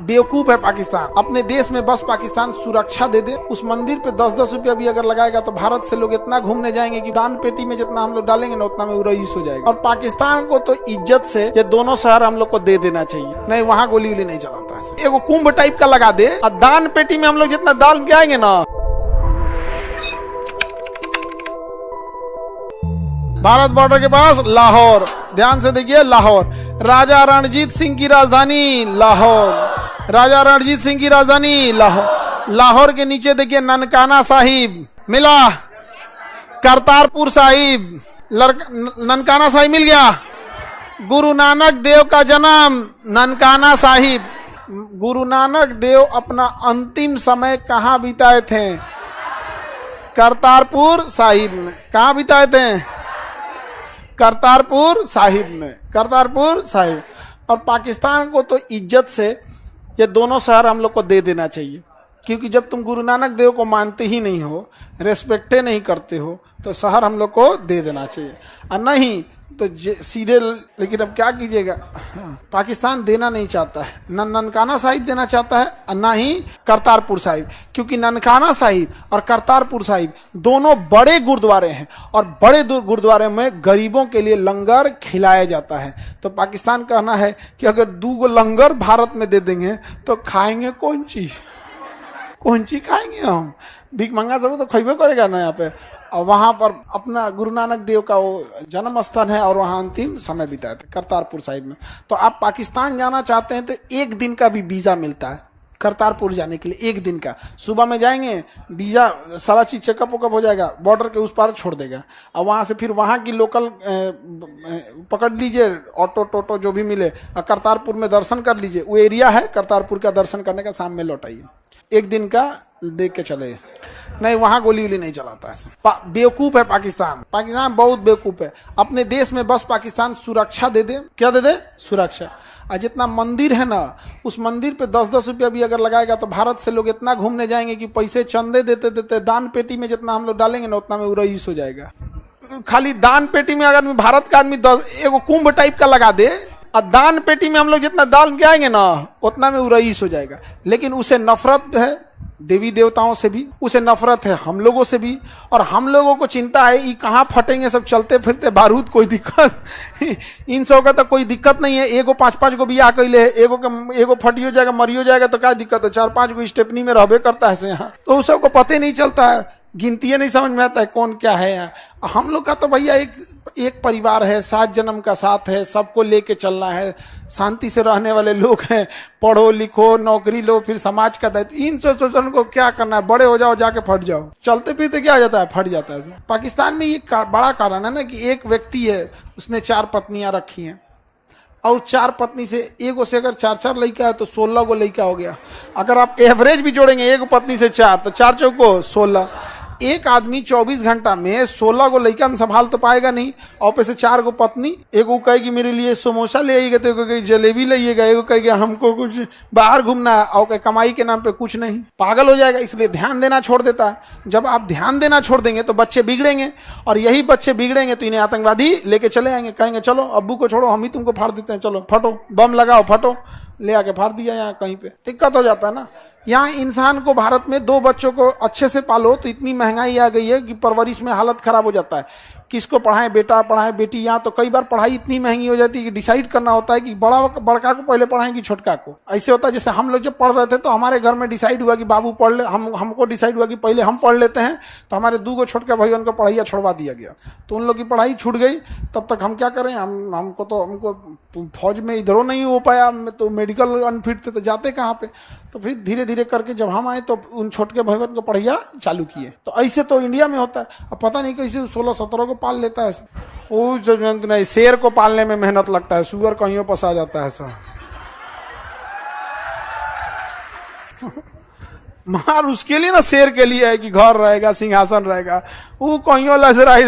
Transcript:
बेवकूफ है पाकिस्तान। अपने देश में बस पाकिस्तान सुरक्षा दे दे। उस मंदिर पे 10-10 रुपया भी अगर लगाएगा तो भारत से लोग इतना घूमने जाएंगे कि दान पेटी में जितना हम लोग डालेंगे ना उतना में वो रईस हो जाएगा। और पाकिस्तान को तो इज्जत से ये दोनों शहर हम लोग को दे देना चाहिए। नहीं, वहाँ गोली वोली नहीं चलाता है। एगो कुंभ टाइप का लगा दे और दान पेटी में हम लोग जितना दान के आएंगे ना। भारत बॉर्डर के पास लाहौर, ध्यान से देखिए, लाहौर राजा रणजीत सिंह की राजधानी लाहौर। राजा रणजीत सिंह की राजधानी लाहौर। लाहौर के नीचे देखिए ननकाना साहिब मिला, करतारपुर साहिब, ननकाना साहिब मिल गया। गुरु नानक देव का जन्म ननकाना साहिब। गुरु नानक देव अपना अंतिम समय कहाँ बिताए थे? करतारपुर साहिब में। कहाँ बिताए थे? करतारपुर साहिब में। करतारपुर साहिब। और पाकिस्तान को तो इज्जत से ये दोनों शहर हम लोग को दे देना चाहिए, क्योंकि जब तुम गुरु नानक देव को मानते ही नहीं हो, रेस्पेक्टे नहीं करते हो, तो शहर हम लोग को दे देना चाहिए। और नहीं तो सीधे, लेकिन अब क्या कीजिएगा, पाकिस्तान देना नहीं चाहता है, न ननकाना साहिब देना चाहता है और ना ही करतारपुर साहिब, क्योंकि ननकाना साहिब और करतारपुर साहिब दोनों बड़े गुरुद्वारे हैं और बड़े गुरुद्वारे में गरीबों के लिए लंगर खिलाया जाता है। तो पाकिस्तान कहना है कि अगर 2 लंगर भारत में दे देंगे तो खाएंगे कौन चीज़? कौन चीज़ खाएंगे हम? भीख मंगा सब तो खैबे करेगा ना यहाँ पे। और वहाँ पर अपना गुरु नानक देव का वो जन्म स्थल है और वहाँ अंतिम समय बिताए थे करतारपुर साहिब में। तो आप पाकिस्तान जाना चाहते हैं तो 1 दिन का भी वीज़ा मिलता है करतारपुर जाने के लिए। 1 दिन का, सुबह में जाएंगे, वीज़ा सारा चीज़ चेकअप वेकअप हो जाएगा, बॉर्डर के उस पार छोड़ देगा और वहाँ से फिर वहाँ की लोकल पकड़ लीजिए, ऑटो टोटो जो भी मिले, और करतारपुर में दर्शन कर लीजिए। वो एरिया है करतारपुर का, दर्शन करने का, शाम में लौट आइए। 1 दिन का देख के चले। नहीं, वहाँ गोली वोली नहीं चलाता है। बेवकूफ है पाकिस्तान। पाकिस्तान बहुत बेवकूफ है। अपने देश में बस पाकिस्तान सुरक्षा दे दे। क्या दे दे? सुरक्षा। और जितना मंदिर है ना, उस मंदिर पे 10-10 रुपया भी अगर लगाएगा तो भारत से लोग इतना घूमने जाएंगे कि पैसे चंदे देते देते दान पेटी में जितना हम लोग डालेंगे ना उतना में वो रईस हो जाएगा। खाली दान पेटी में अगर भारत का आदमी एगो कुंभ टाइप का लगा दे और दान पेटी में हम लोग जितना दान के आएंगे ना उतना में वो रईस हो जाएगा। लेकिन उसे नफरत है देवी देवताओं से भी, उसे नफरत है हम लोगों से भी, और हम लोगों को चिंता है ये कहाँ फटेंगे सब चलते फिरते बारूद, कोई दिक्कत इन सब का तो कोई दिक्कत नहीं है। एगो 5-5 को बियाह कैले है, एगो फटियो जाएगा, मरियो जाएगा तो क्या दिक्कत है? 4-5 को स्टेपनी में रहबे करता है यहाँ, तो उस सबको पता नहीं चलता है, गिनती नहीं समझ में आता है कौन क्या है यहाँ। हम लोग का तो भैया एक परिवार है, 7 जन्म का साथ है, सबको लेके चलना है, शांति से रहने वाले लोग हैं, पढ़ो लिखो नौकरी लो, फिर समाज का दायित्व। इन सोचन को क्या करना है? बड़े हो जाओ, जाके फट जाओ, चलते फिरते क्या आ जाता है? फट जाता है। पाकिस्तान में ये बड़ा कारण है ना कि एक व्यक्ति है, उसने 4 पत्नियां रखी हैं और 4 पत्नी से एगो से अगर 4-4 लड़का है तो 16 गो लड़का हो गया। अगर आप एवरेज भी जोड़ेंगे एक पत्नी से 4 तो 4 चौको 16। एक आदमी 24 घंटा में 16 गो लड़का संभाल तो पाएगा नहीं, और पे से 4 गो पत्नी। एगो कहेगी मेरे लिए समोसा ले आइएगा, तो एगो कहेगी जलेबी लाइएगा, एगो कहेगी हमको कुछ बाहर घूमना है, और कमाई के नाम पे कुछ नहीं, पागल हो जाएगा। इसलिए ध्यान देना छोड़ देता है। जब आप ध्यान देना छोड़ देंगे तो बच्चे बिगड़ेंगे, और यही बच्चे बिगड़ेंगे तो इन्हें आतंकवादी लेके चले आएंगे, कहेंगे चलो अब्बू को छोड़ो, हम ही तुमको फाड़ देते हैं, चलो फटो, बम लगाओ, फटो, ले आके फाड़ दिया। यहाँ कहीं पे दिक्कत हो जाता है ना। यहाँ इंसान को भारत में 2 बच्चों को अच्छे से पालो तो इतनी महंगाई आ गई है कि परवरिश में हालत खराब हो जाता है। किसको पढ़ाएं, बेटा पढ़ाएं बेटी। यहाँ तो कई बार पढ़ाई इतनी महंगी हो जाती है कि डिसाइड करना होता है कि बड़का को पहले पढ़ाएं कि छोटका को। ऐसे होता है जैसे हम लोग जब पढ़ रहे थे तो हमारे घर में डिसाइड हुआ कि बाबू पढ़ ले, हमको डिसाइड हुआ कि पहले हम पढ़ लेते हैं, तो हमारे 2 छोटका भाई उनको पढ़ाइया छोड़वा दिया गया, तो उन लोग की पढ़ाई छूट गई। तब तक हम क्या करें, हमको फौज में इधरों नहीं हो पाया, तो मेडिकल अनफिट थे, तो जाते कहाँ पे। तो फिर धीरे धीरे करके जब हम आए तो उन छोटके भाइयों को पढ़ाइया चालू किए। तो ऐसे तो इंडिया में होता है। अब पता नहीं कैसे 16-17 को पाल लेता है। वो जो नहीं, शेर को पालने में मेहनत लगता है, सुअर कहीं पर आ जाता है सब मार उसके लिए ना, शेर के लिए है कि घर रहेगा, सिंहासन रहेगा, वो कहीं लजराई